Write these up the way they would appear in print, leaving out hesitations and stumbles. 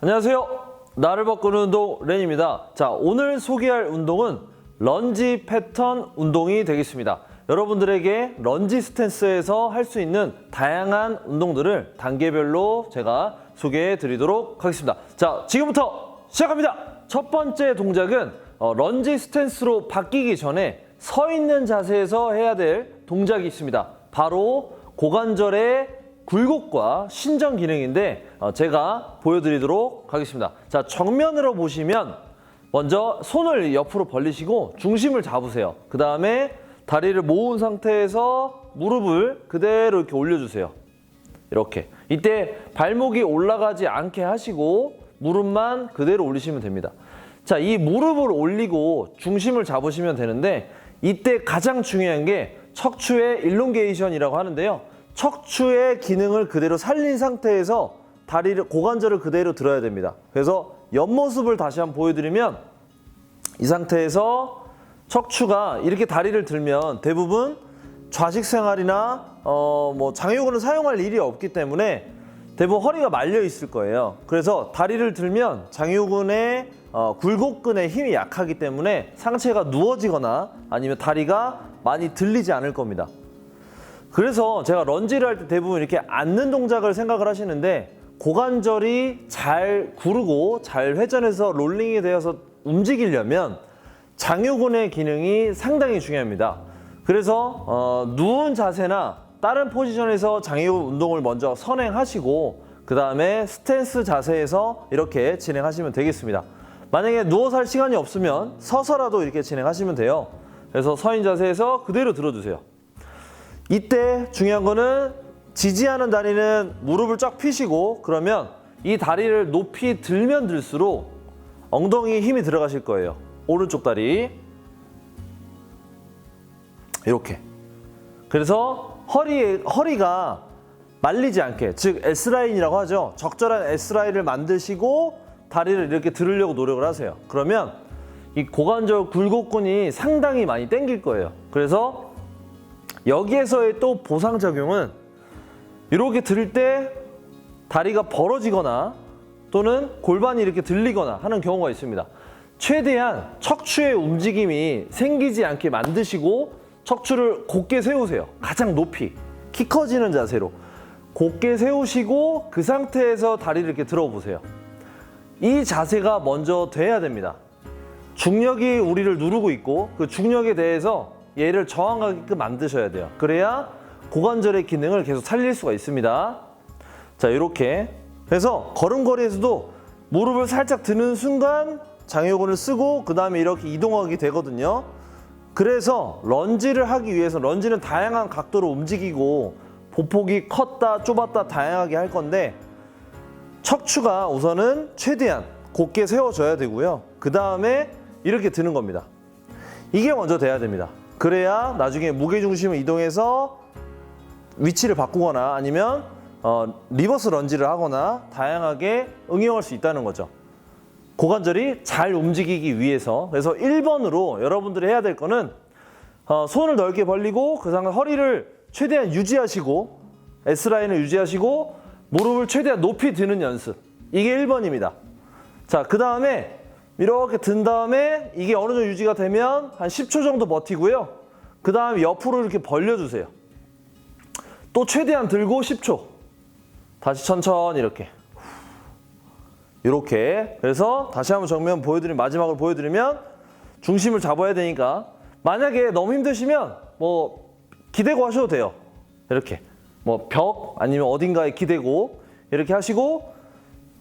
안녕하세요. 나를 바꾸는 운동 렌입니다. 자, 오늘 소개할 운동은 런지 패턴 운동이 되겠습니다. 여러분들에게 런지 스탠스에서 할 수 있는 다양한 운동들을 단계별로 제가 소개해 드리도록 하겠습니다. 자, 지금부터 시작합니다. 첫 번째 동작은 런지 스탠스로 바뀌기 전에 서 있는 자세에서 해야 될 동작이 있습니다. 바로 고관절의 굴곡과 신전 기능인데 제가 보여드리도록 하겠습니다. 자, 정면으로 보시면 먼저 손을 옆으로 벌리시고 중심을 잡으세요. 그 다음에 다리를 모은 상태에서 무릎을 그대로 이렇게 올려주세요. 이렇게. 이때 발목이 올라가지 않게 하시고 무릎만 그대로 올리시면 됩니다. 자, 이 무릎을 올리고 중심을 잡으시면 되는데 이때 가장 중요한 게 척추의 일롱게이션이라고 하는데요. 척추의 기능을 그대로 살린 상태에서 다리를, 고관절을 그대로 들어야 됩니다. 그래서 옆모습을 다시 한번 보여드리면 이 상태에서 척추가 이렇게 다리를 들면 대부분 좌식 생활이나 장요근을 사용할 일이 없기 때문에 대부분 허리가 말려 있을 거예요. 그래서 다리를 들면 장요근의 굴곡근의 힘이 약하기 때문에 상체가 누워지거나 아니면 다리가 많이 들리지 않을 겁니다. 그래서 제가 런지를 할 때 대부분 이렇게 앉는 동작을 생각을 하시는데 고관절이 잘 구르고 잘 회전해서 롤링이 되어서 움직이려면 장요근의 기능이 상당히 중요합니다. 그래서 누운 자세나 다른 포지션에서 장요근 운동을 먼저 선행하시고 그 다음에 스탠스 자세에서 이렇게 진행하시면 되겠습니다. 만약에 누워서 할 시간이 없으면 서서라도 이렇게 진행하시면 돼요. 그래서 서인 자세에서 그대로 들어주세요. 이때 중요한 거는 지지하는 다리는 무릎을 쫙 펴시고 그러면 이 다리를 높이 들면 들수록 엉덩이에 힘이 들어가실 거예요. 오른쪽 다리 이렇게. 그래서 허리가 말리지 않게, 즉 S라인이라고 하죠. 적절한 S라인을 만드시고 다리를 이렇게 들으려고 노력을 하세요. 그러면 이 고관절 굴곡근이 상당히 많이 당길 거예요. 그래서 여기에서의 또 보상작용은 이렇게 들을 때 다리가 벌어지거나 또는 골반이 이렇게 들리거나 하는 경우가 있습니다. 최대한 척추의 움직임이 생기지 않게 만드시고 척추를 곧게 세우세요. 가장 높이, 키 커지는 자세로 곧게 세우시고 그 상태에서 다리를 이렇게 들어보세요. 이 자세가 먼저 돼야 됩니다. 중력이 우리를 누르고 있고 그 중력에 대해서 얘를 저항하게끔 만드셔야 돼요. 그래야 고관절의 기능을 계속 살릴 수가 있습니다. 자, 이렇게 해서 걸음걸이에서도 무릎을 살짝 드는 순간 장요근을 쓰고 그 다음에 이렇게 이동하게 되거든요. 그래서 런지를 하기 위해서 런지는 다양한 각도로 움직이고 보폭이 컸다 좁았다 다양하게 할 건데 척추가 우선은 최대한 곧게 세워져야 되고요. 그 다음에 이렇게 드는 겁니다. 이게 먼저 돼야 됩니다. 그래야 나중에 무게중심을 이동해서 위치를 바꾸거나 아니면 리버스 런지를 하거나 다양하게 응용할 수 있다는 거죠. 고관절이 잘 움직이기 위해서. 그래서 1번으로 여러분들이 해야 될 거는 손을 넓게 벌리고 그 상태 허리를 최대한 유지하시고 S라인을 유지하시고 무릎을 최대한 높이 드는 연습. 이게 1번입니다. 자, 그 다음에 이렇게 든 다음에 이게 어느 정도 유지가 되면 한 10초 정도 버티고요. 그 다음에 옆으로 이렇게 벌려주세요. 또 최대한 들고 10초. 다시 천천히 이렇게. 이렇게. 그래서 다시 한번 정면 마지막으로 보여드리면 중심을 잡아야 되니까 만약에 너무 힘드시면 기대고 하셔도 돼요. 이렇게. 벽 아니면 어딘가에 기대고 이렇게 하시고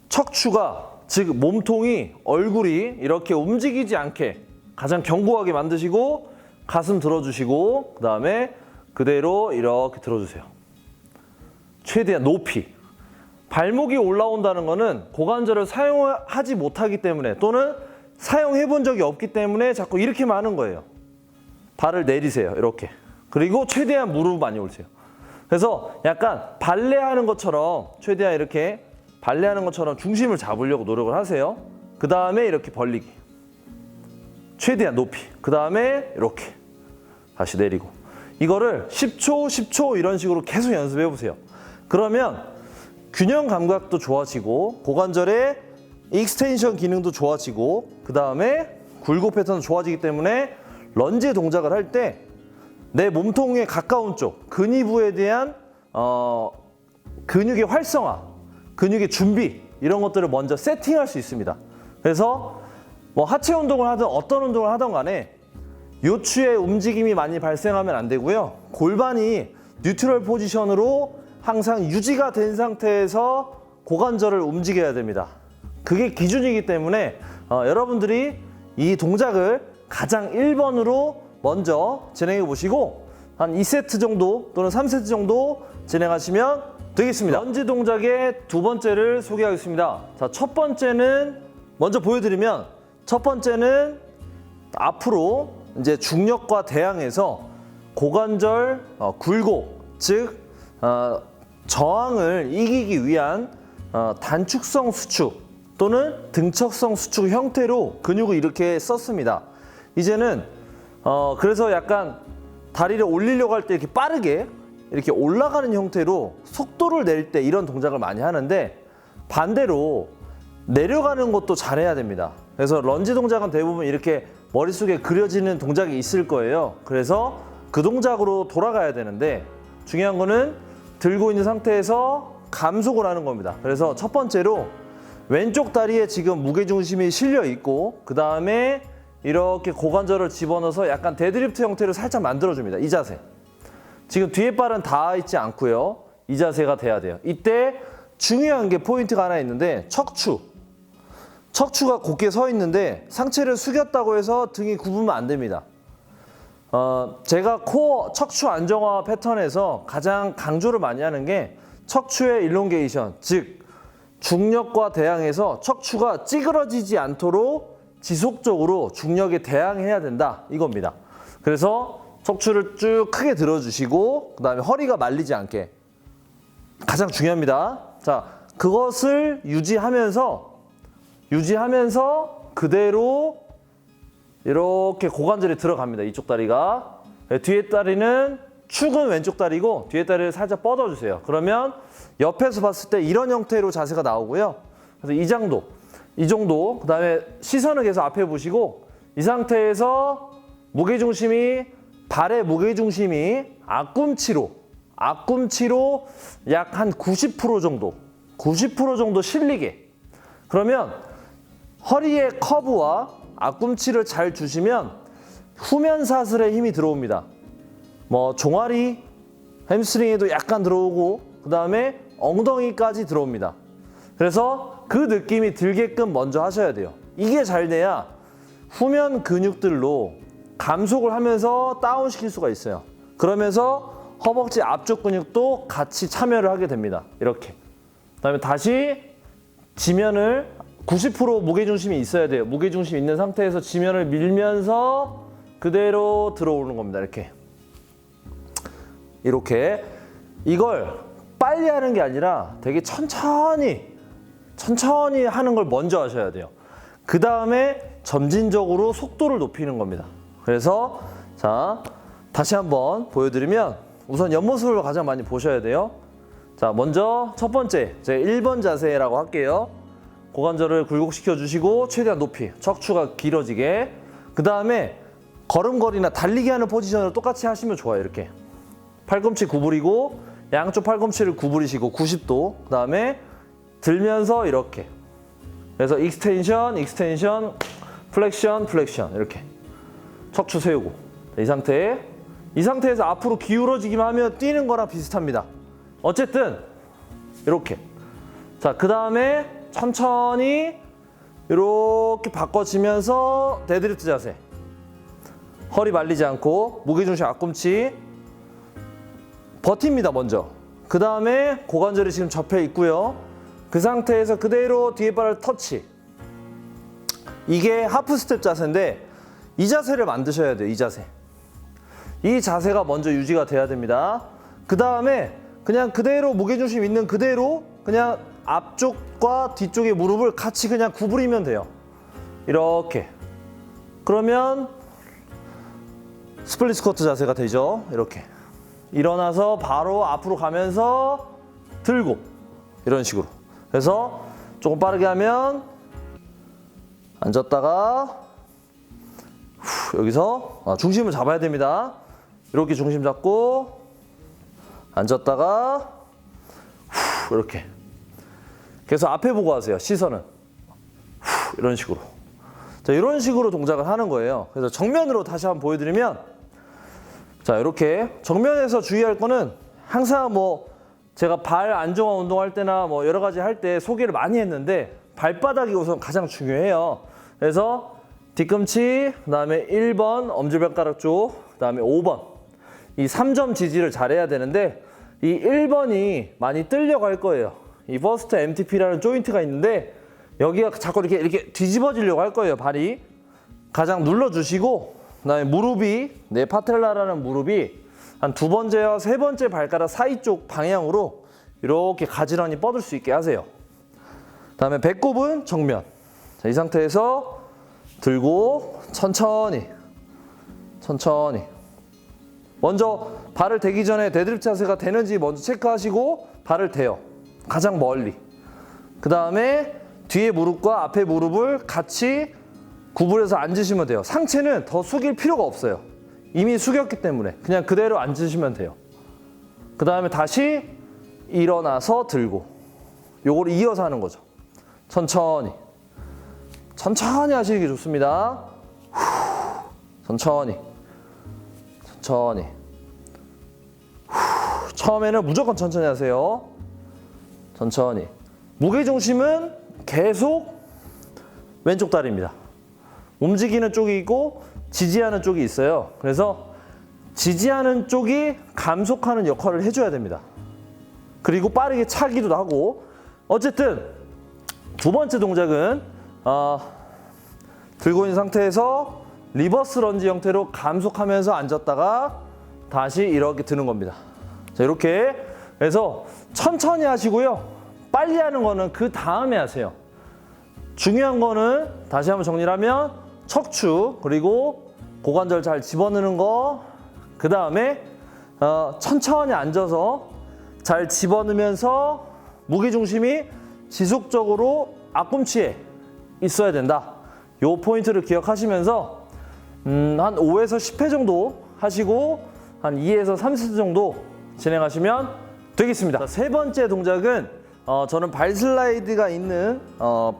척추가 즉 몸통이 얼굴이 이렇게 움직이지 않게 가장 견고하게 만드시고 가슴 들어주시고 그 다음에 그대로 이렇게 들어주세요. 최대한 높이. 발목이 올라온다는 거는 고관절을 사용하지 못하기 때문에 또는 사용해 본 적이 없기 때문에 자꾸 이렇게만 하는 거예요. 발을 내리세요. 이렇게. 그리고 최대한 무릎 많이 올리세요. 그래서 약간 발레하는 것처럼 최대한 이렇게 발레하는 것처럼 중심을 잡으려고 노력을 하세요. 그 다음에 이렇게 벌리기. 최대한 높이. 그 다음에 이렇게. 다시 내리고. 이거를 10초, 10초 이런 식으로 계속 연습해 보세요. 그러면 균형 감각도 좋아지고 고관절의 익스텐션 기능도 좋아지고 그 다음에 굴곡 패턴도 좋아지기 때문에 런지 동작을 할 때 내 몸통에 가까운 쪽 근위부에 대한 근육의 활성화, 근육의 준비 이런 것들을 먼저 세팅할 수 있습니다. 그래서 뭐 하체 운동을 하든 어떤 운동을 하든 간에 요추의 움직임이 많이 발생하면 안 되고요. 골반이 뉴트럴 포지션으로 항상 유지가 된 상태에서 고관절을 움직여야 됩니다. 그게 기준이기 때문에 여러분들이 이 동작을 가장 1번으로 먼저 진행해 보시고 한 2세트 정도 또는 3세트 정도 진행하시면 되겠습니다. 런지 동작의 두 번째를 소개하겠습니다. 자, 첫 번째는 먼저 보여드리면 첫 번째는 앞으로 이제 중력과 대항해서 고관절 굴곡 즉 저항을 이기기 위한 단축성 수축 또는 등척성 수축 형태로 근육을 이렇게 썼습니다. 이제는 그래서 약간 다리를 올리려고 할 때 이렇게 빠르게 이렇게 올라가는 형태로 속도를 낼 때 이런 동작을 많이 하는데 반대로 내려가는 것도 잘해야 됩니다. 그래서 런지 동작은 대부분 이렇게 머릿속에 그려지는 동작이 있을 거예요. 그래서 그 동작으로 돌아가야 되는데 중요한 거는 들고 있는 상태에서 감속을 하는 겁니다. 그래서 첫 번째로 왼쪽 다리에 지금 무게중심이 실려 있고 그 다음에 이렇게 고관절을 집어넣어서 약간 데드리프트 형태로 살짝 만들어줍니다. 이 자세. 지금 뒤에 발은 닿아 있지 않고요. 이 자세가 돼야 돼요. 이때 중요한 게 포인트가 하나 있는데 척추. 척추가 곧게 서 있는데 상체를 숙였다고 해서 등이 굽으면 안 됩니다. 제가 코어 척추 안정화 패턴에서 가장 강조를 많이 하는 게 척추의 일롱게이션, 즉 중력과 대항해서 척추가 찌그러지지 않도록 지속적으로 중력에 대항해야 된다 이겁니다. 그래서 척추를 쭉 크게 들어주시고 그 다음에 허리가 말리지 않게 가장 중요합니다. 자, 그것을 유지하면서 그대로 이렇게 고관절이 들어갑니다. 이쪽 다리가. 뒤에 다리는 축은 왼쪽 다리고 뒤에 다리를 살짝 뻗어주세요. 그러면 옆에서 봤을 때 이런 형태로 자세가 나오고요. 그래서 이 정도 그 다음에 시선을 계속 앞에 보시고 이 상태에서 무게중심이 발의 무게중심이 앞꿈치로 약 한 90% 정도 실리게 그러면 허리의 커브와 앞꿈치를 잘 주시면 후면사슬에 힘이 들어옵니다. 뭐 종아리, 햄스트링에도 약간 들어오고 그 다음에 엉덩이까지 들어옵니다. 그래서 그 느낌이 들게끔 먼저 하셔야 돼요. 이게 잘 돼야 후면 근육들로 감속을 하면서 다운시킬 수가 있어요. 그러면서 허벅지 앞쪽 근육도 같이 참여를 하게 됩니다. 이렇게. 그다음에 다시 지면을 90% 무게중심이 있어야 돼요. 무게중심 있는 상태에서 지면을 밀면서 그대로 들어오는 겁니다. 이렇게 이걸 빨리 하는 게 아니라 되게 천천히 하는 걸 먼저 하셔야 돼요. 그 다음에 점진적으로 속도를 높이는 겁니다. 그래서 자, 다시 한번 보여드리면 우선 옆모습을 가장 많이 보셔야 돼요. 자, 먼저 첫 번째 제 1번 자세라고 할게요. 고관절을 굴곡시켜 주시고 최대한 높이 척추가 길어지게. 그 다음에 걸음걸이나 달리기 하는 포지션을 똑같이 하시면 좋아요. 이렇게 팔꿈치 구부리고 양쪽 팔꿈치를 구부리시고 90도. 그 다음에 들면서 이렇게. 그래서 익스텐션, 플렉션 이렇게 척추 세우고 이 상태에서 앞으로 기울어지기만 하면 뛰는 거랑 비슷합니다. 어쨌든 이렇게. 자, 그 다음에 천천히 이렇게 바꿔지면서 데드리프트 자세. 허리 말리지 않고 무게중심 앞꿈치 버팁니다. 먼저. 그 다음에 고관절이 지금 접혀 있고요. 그 상태에서 그대로 뒤에 발을 터치. 이게 하프 스텝 자세인데 이 자세를 만드셔야 돼요. 이 자세가 먼저 유지가 돼야 됩니다. 그 다음에 그냥 그대로 무게중심 있는 그대로 그냥 앞쪽과 뒤쪽의 무릎을 같이 그냥 구부리면 돼요. 이렇게. 그러면 스플릿 스쿼트 자세가 되죠. 이렇게. 일어나서 바로 앞으로 가면서 들고 이런 식으로. 그래서 조금 빠르게 하면 앉았다가 여기서 중심을 잡아야 됩니다. 이렇게 중심 잡고 앉았다가 이렇게 계속 앞에 보고 하세요. 시선은 이런 식으로. 자, 이런 식으로 동작을 하는 거예요. 그래서 정면으로 다시 한번 보여드리면, 자, 이렇게 정면에서 주의할 거는 항상 뭐 제가 발 안정화 운동할 때나 뭐 여러 가지 할 때 소개를 많이 했는데 발바닥이 우선 가장 중요해요. 그래서 뒤꿈치, 그다음에 1번 엄지발가락 쪽, 그다음에 5번 이 3점 지지를 잘해야 되는데 이 1번이 많이 끌려갈 거예요. 이 퍼스트 MTP라는 조인트가 있는데 여기가 자꾸 이렇게 뒤집어지려고 할 거예요. 발이 가장 눌러주시고, 그다음에 무릎이 내 파텔라라는 무릎이 한 2번째와 3번째 발가락 사이 쪽 방향으로 이렇게 가지런히 뻗을 수 있게 하세요. 그다음에 배꼽은 정면. 자, 이 상태에서 들고 천천히 먼저 발을 대기 전에 데드리프트 자세가 되는지 먼저 체크하시고 발을 대요. 가장 멀리. 그 다음에 뒤에 무릎과 앞에 무릎을 같이 구부려서 앉으시면 돼요. 상체는 더 숙일 필요가 없어요. 이미 숙였기 때문에 그냥 그대로 앉으시면 돼요. 그 다음에 다시 일어나서 들고, 요거를 이어서 하는 거죠. 천천히 하시기 좋습니다. 천천히 처음에는 무조건 천천히 하세요. 천천히. 무게중심은 계속 왼쪽 다리입니다. 움직이는 쪽이 있고 지지하는 쪽이 있어요. 그래서 지지하는 쪽이 감속하는 역할을 해줘야 됩니다. 그리고 빠르게 차기도 하고. 어쨌든 두 번째 동작은 들고 있는 상태에서 리버스 런지 형태로 감속하면서 앉았다가 다시 이렇게 드는 겁니다. 자, 이렇게 해서 천천히 하시고요. 빨리 하는 거는 그 다음에 하세요. 중요한 거는 다시 한번 정리를 하면 척추, 그리고 고관절 잘 집어넣는 거, 그 다음에 천천히 앉아서 잘 집어넣으면서 무게중심이 지속적으로 앞꿈치에 있어야 된다. 요 포인트를 기억하시면서 한 5에서 10회 정도 하시고 한 2에서 3세트 정도 진행하시면 되겠습니다. 세 번째 동작은 저는 발 슬라이드가 있는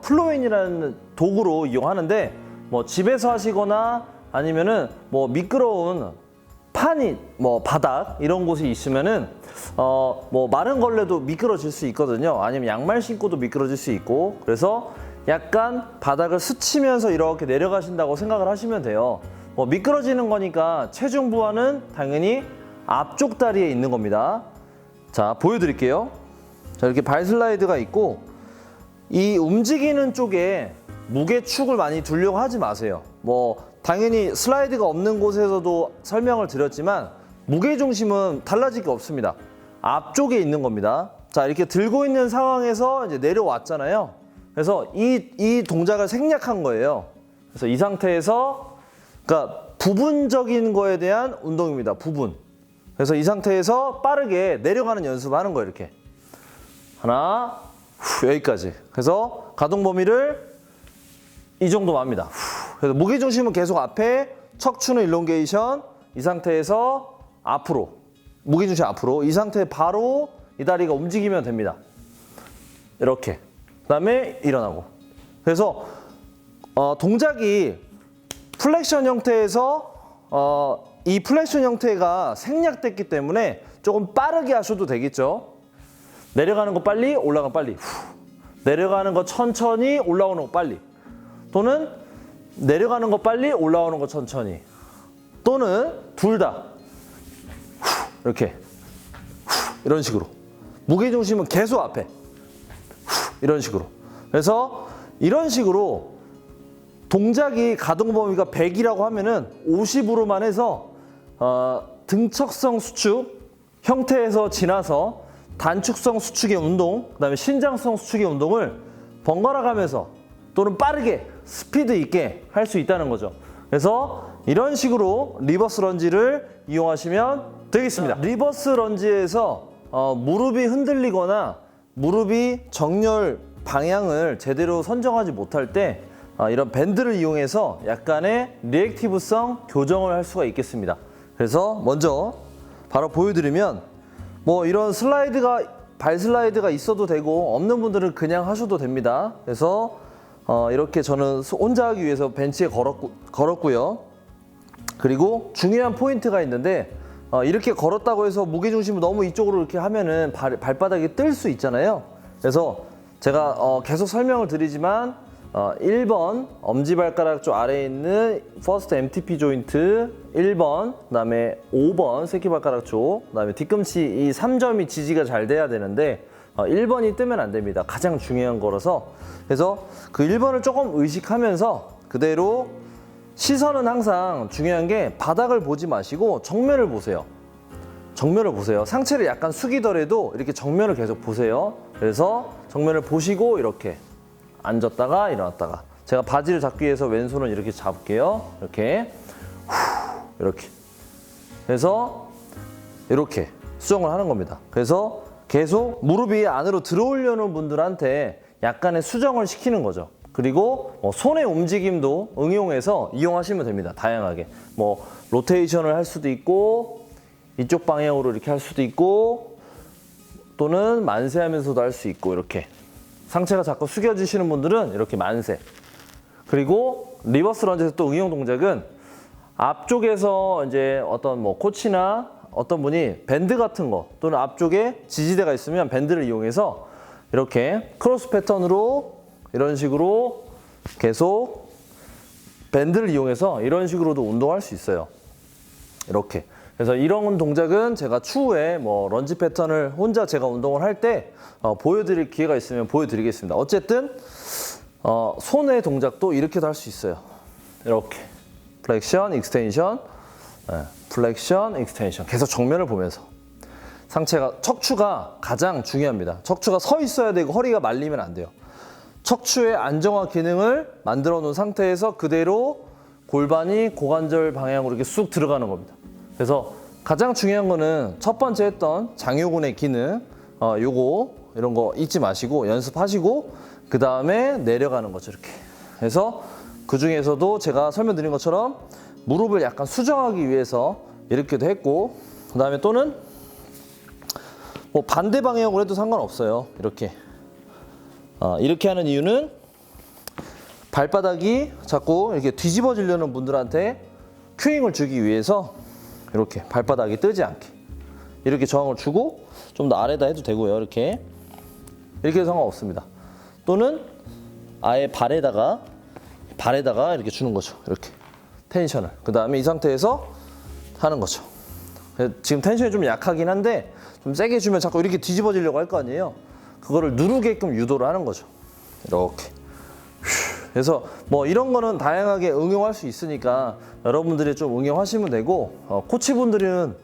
플로인이라는 도구로 이용하는데, 뭐 집에서 하시거나 아니면은 뭐 미끄러운 판이 뭐 바닥 이런 곳이 있으면은 뭐 마른 걸레도 미끄러질 수 있거든요. 아니면 양말 신고도 미끄러질 수 있고, 그래서 약간 바닥을 스치면서 이렇게 내려가신다고 생각을 하시면 돼요. 뭐 미끄러지는 거니까 체중 부하는 당연히 앞쪽 다리에 있는 겁니다. 자, 보여드릴게요. 자, 이렇게 발 슬라이드가 있고, 이 움직이는 쪽에 무게축을 많이 두려고 하지 마세요. 뭐 당연히 슬라이드가 없는 곳에서도 설명을 드렸지만 무게중심은 달라질 게 없습니다. 앞쪽에 있는 겁니다. 자, 이렇게 들고 있는 상황에서 이제 내려왔잖아요. 그래서 이 동작을 생략한 거예요. 그래서 이 상태에서, 그러니까 부분적인 거에 대한 운동입니다. 부분. 그래서 이 상태에서 빠르게 내려가는 연습을 하는 거예요. 이렇게 하나, 여기까지. 그래서 가동 범위를 이 정도만 합니다. 그래서 무게중심은 계속 앞에, 척추는 일롱게이션. 이 상태에서 앞으로, 무게중심 앞으로. 이 상태 바로 이 다리가 움직이면 됩니다. 이렇게. 그 다음에 일어나고. 그래서 동작이 플렉션 형태에서 이 플렉션 형태가 생략됐기 때문에 조금 빠르게 하셔도 되겠죠. 내려가는 거 빨리, 올라가는 거 빨리. 내려가는 거 천천히, 올라오는 거 빨리. 또는 내려가는 거 빨리, 올라오는 거 천천히. 또는 둘 다. 이렇게. 이런 식으로. 무게중심은 계속 앞에. 이런 식으로. 그래서 이런 식으로 동작이 가동 범위가 100이라고 하면은 50으로만 해서 등척성 수축 형태에서 지나서 단축성 수축의 운동, 그다음에 신장성 수축의 운동을 번갈아 가면서 또는 빠르게 스피드 있게 할 수 있다는 거죠. 그래서 이런 식으로 리버스 런지를 이용하시면 되겠습니다. 리버스 런지에서 무릎이 흔들리거나 무릎이 정렬 방향을 제대로 선정하지 못할 때 이런 밴드를 이용해서 약간의 리액티브성 교정을 할 수가 있겠습니다. 그래서 먼저 바로 보여드리면 뭐 이런 발 슬라이드가 있어도 되고 없는 분들은 그냥 하셔도 됩니다. 그래서 이렇게 저는 혼자 하기 위해서 벤치에 걸었고요. 그리고 중요한 포인트가 있는데 이렇게 걸었다고 해서 무게중심을 너무 이쪽으로 이렇게 하면은 발바닥이 뜰 수 있잖아요. 그래서 제가 계속 설명을 드리지만 1번 엄지발가락 쪽 아래에 있는 퍼스트 MTP 조인트 1번, 그다음에 5번 새끼발가락 쪽, 그다음에 뒤꿈치 이 3점이 지지가 잘 돼야 되는데 1번이 뜨면 안 됩니다. 가장 중요한 거라서. 그래서 그 1번을 조금 의식하면서 그대로 시선은 항상 중요한 게 바닥을 보지 마시고 정면을 보세요. 정면을 보세요. 상체를 약간 숙이더라도 이렇게 정면을 계속 보세요. 그래서 정면을 보시고 이렇게 앉았다가 일어났다가, 제가 바지를 잡기 위해서 왼손은 이렇게 잡을게요. 이렇게 이렇게 해서 이렇게 수정을 하는 겁니다. 그래서 계속 무릎이 안으로 들어오려는 분들한테 약간의 수정을 시키는 거죠. 그리고 손의 움직임도 응용해서 이용하시면 됩니다. 다양하게 뭐 로테이션을 할 수도 있고 이쪽 방향으로 이렇게 할 수도 있고 또는 만세하면서도 할 수 있고, 이렇게 상체가 자꾸 숙여지시는 분들은 이렇게 만세. 그리고 리버스 런지에서 또 응용 동작은 앞쪽에서 이제 어떤 뭐 코치나 어떤 분이 밴드 같은 거 또는 앞쪽에 지지대가 있으면 밴드를 이용해서 이렇게 크로스 패턴으로 이런 식으로 계속 밴드를 이용해서 이런 식으로도 운동할 수 있어요. 이렇게. 그래서 이런 동작은 제가 추후에 뭐 런지 패턴을 혼자 제가 운동을 할 때 보여드릴 기회가 있으면 보여드리겠습니다. 어쨌든 손의 동작도 이렇게도 할 수 있어요. 이렇게 플렉션, 익스텐션, 플렉션, 익스텐션. 계속 정면을 보면서 척추가 가장 중요합니다. 척추가 서 있어야 되고 허리가 말리면 안 돼요. 척추의 안정화 기능을 만들어 놓은 상태에서 그대로 골반이 고관절 방향으로 이렇게 쑥 들어가는 겁니다. 그래서 가장 중요한 거는 첫 번째 했던 장요근의 기능, 이런 거 잊지 마시고 연습하시고 그 다음에 내려가는 거죠. 이렇게. 그래서 그 중에서도 제가 설명드린 것처럼 무릎을 약간 수정하기 위해서 이렇게도 했고, 그 다음에 또는 뭐 반대 방향으로 해도 상관없어요. 이렇게. 이렇게 하는 이유는 발바닥이 자꾸 이렇게 뒤집어지려는 분들한테 큐잉을 주기 위해서 이렇게 발바닥이 뜨지 않게 이렇게 저항을 주고, 좀 더 아래다 해도 되고요. 이렇게 해도 상관없습니다. 또는 아예 발에다가 이렇게 주는 거죠. 이렇게 텐션을. 그 다음에 이 상태에서 하는 거죠. 지금 텐션이 좀 약하긴 한데 좀 세게 주면 자꾸 이렇게 뒤집어지려고 할 거 아니에요. 그거를 누르게끔 유도를 하는 거죠. 이렇게. 그래서 뭐 이런 거는 다양하게 응용할 수 있으니까 여러분들이 좀 응용하시면 되고, 코치분들은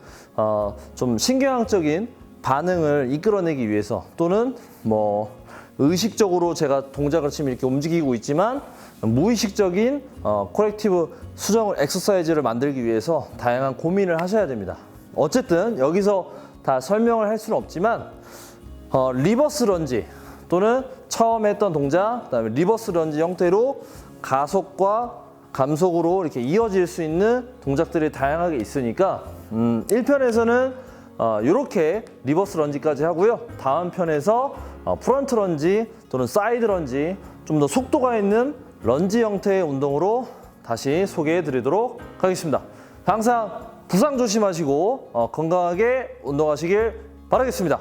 좀 신경학적인 반응을 이끌어내기 위해서 또는 뭐 의식적으로 제가 동작을 지금 이렇게 움직이고 있지만 무의식적인 코렉티브 수정을 엑서사이즈를 만들기 위해서 다양한 고민을 하셔야 됩니다. 어쨌든 여기서 다 설명을 할 수는 없지만 리버스 런지 또는 처음 했던 동작, 그다음에 리버스 런지 형태로 가속과 감속으로 이렇게 이어질 수 있는 동작들이 다양하게 있으니까 1편에서는 이렇게 리버스 런지까지 하고요. 다음 편에서 프런트 런지 또는 사이드 런지, 좀 더 속도가 있는 런지 형태의 운동으로 다시 소개해 드리도록 하겠습니다. 항상 부상 조심하시고 건강하게 운동하시길 바라겠습니다.